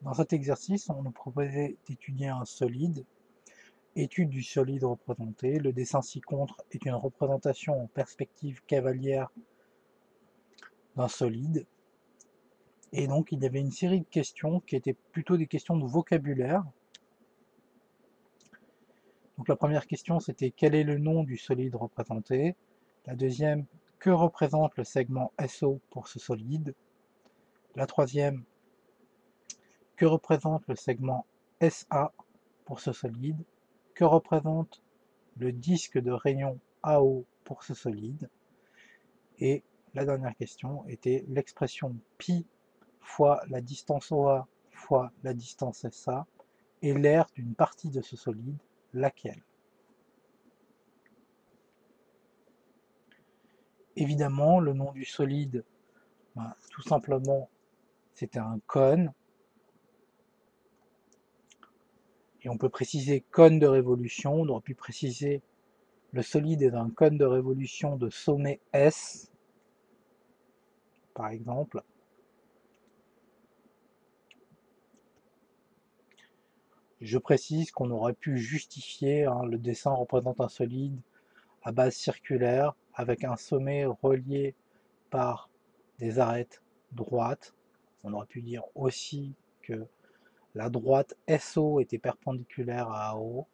Dans cet exercice, on nous proposait d'étudier un solide. Étude du solide représenté. Le dessin ci-contre est une représentation en perspective cavalière d'un solide. Et donc, il y avait une série de questions qui étaient plutôt des questions de vocabulaire. Donc, la première question, c'était quel est le nom du solide représenté? La deuxième, que représente le segment SO pour ce solide? La troisième, que représente le segment SA pour ce solide? Que représente le disque de rayon AO pour ce solide? Et la dernière question était l'expression π fois la distance OA fois la distance SA est l'aire d'une partie de ce solide, laquelle? Évidemment, le nom du solide, tout simplement, c'était un cône. Et on peut préciser cône de révolution. On aurait pu préciser le solide est un cône de révolution de sommet S, par exemple. Je précise qu'on aurait pu justifier, le dessin représente un solide à base circulaire avec un sommet relié par des arêtes droites. On aurait pu dire aussi que la droite SO était perpendiculaire à AO.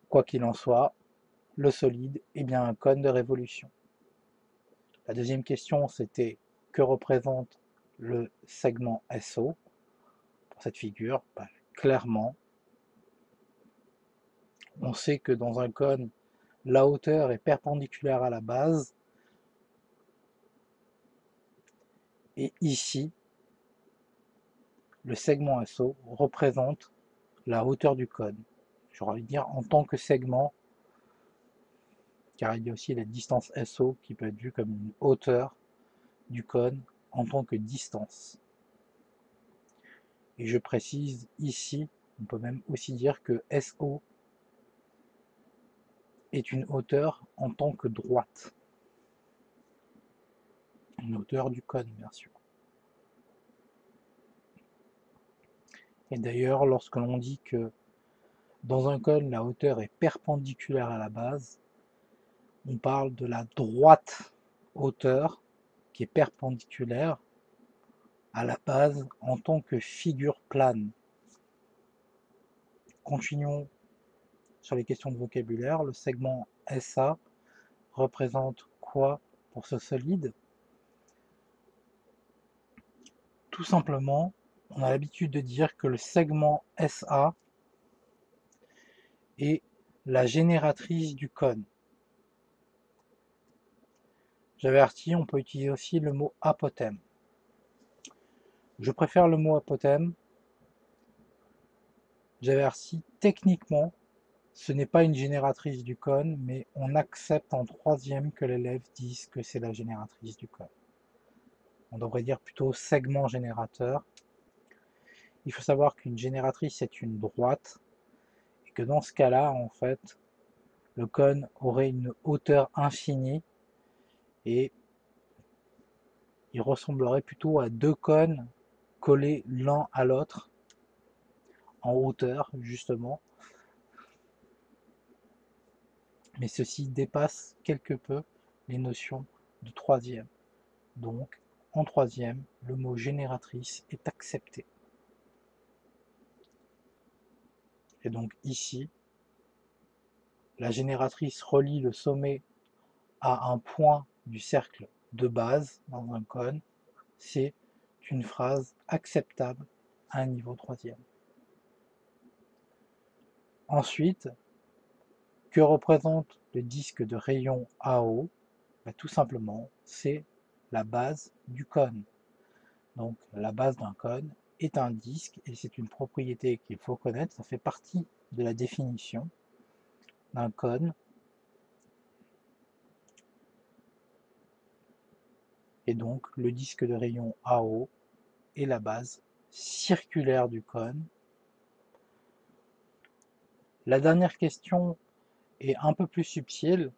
Quoi qu'il en soit, le solide est bien un cône de révolution. La deuxième question, c'était que représente le segment SO pour cette figure? Clairement, on sait que dans un cône, la hauteur est perpendiculaire à la base. Et ici, le segment SO représente la hauteur du cône. J'aurais envie de dire en tant que segment, car il y a aussi la distance SO qui peut être vue comme une hauteur du cône en tant que distance. Et je précise ici, on peut même aussi dire que SO est une hauteur en tant que droite. Une hauteur du cône, bien sûr. Et d'ailleurs, lorsque l'on dit que dans un cône, la hauteur est perpendiculaire à la base, on parle de la droite hauteur qui est perpendiculaire à la base en tant que figure plane. Continuons sur les questions de vocabulaire. Le segment SA représente quoi pour ce solide? Tout simplement, on a l'habitude de dire que le segment SA est la génératrice du cône. J'avertis, on peut utiliser aussi le mot apothème. Je préfère le mot apothème. J'avertis, techniquement, ce n'est pas une génératrice du cône, mais on accepte en troisième que l'élève dise que c'est la génératrice du cône. On devrait dire plutôt segment générateur. Il faut savoir qu'une génératrice est une droite, et que dans ce cas-là, en fait, le cône aurait une hauteur infinie, et il ressemblerait plutôt à deux cônes collés l'un à l'autre, en hauteur, justement. Mais ceci dépasse quelque peu les notions de troisième. Donc, en troisième, le mot génératrice est accepté. Et donc ici, la génératrice relie le sommet à un point du cercle de base dans un cône. C'est une phrase acceptable à un niveau troisième. Ensuite, que représente le disque de rayon AO? Tout simplement, c'est la base du cône. Donc la base d'un cône est un disque, et c'est une propriété qu'il faut connaître, ça fait partie de la définition d'un cône. Et donc le disque de rayon AO est la base circulaire du cône. La dernière question est un peu plus subtile.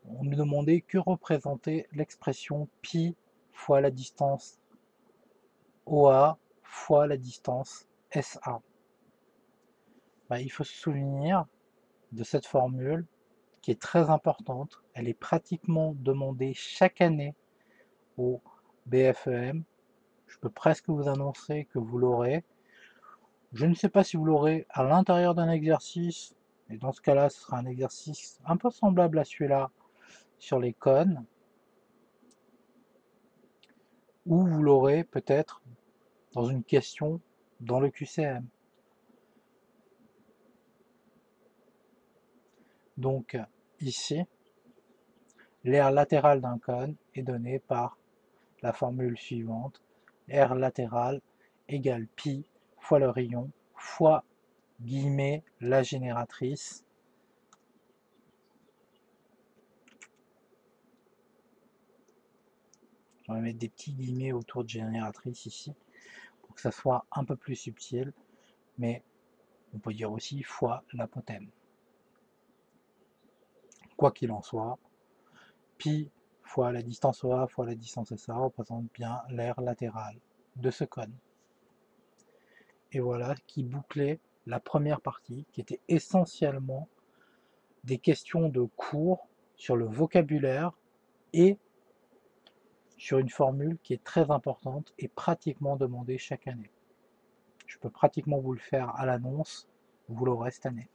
on nous demandait que représentait l'expression pi fois la distance OA fois la distance SA. Bah, il faut se souvenir de cette formule qui est très importante. Elle est pratiquement demandée chaque année au BFEM. Je peux presque vous annoncer que vous l'aurez. Je ne sais pas si vous l'aurez à l'intérieur d'un exercice, et dans ce cas-là, ce sera un exercice un peu semblable à celui-là sur les cônes, ou vous l'aurez peut-être dans une question dans le QCM. Donc ici, l'aire latérale d'un cône est donné par la formule suivante: R latéral égale pi fois le rayon fois guillemets la génératrice. Je vais mettre des petits guillemets autour de génératrice ici pour que ça soit un peu plus subtil, mais on peut dire aussi fois l'apothème. Quoi qu'il en soit, pi fois la distance OA fois la distance SA représente bien l'aire latérale de ce cône. Et voilà qui bouclait la première partie, qui était essentiellement des questions de cours sur le vocabulaire et sur une formule qui est très importante et pratiquement demandée chaque année. Je peux pratiquement vous le faire à l'annonce, vous l'aurez cette année.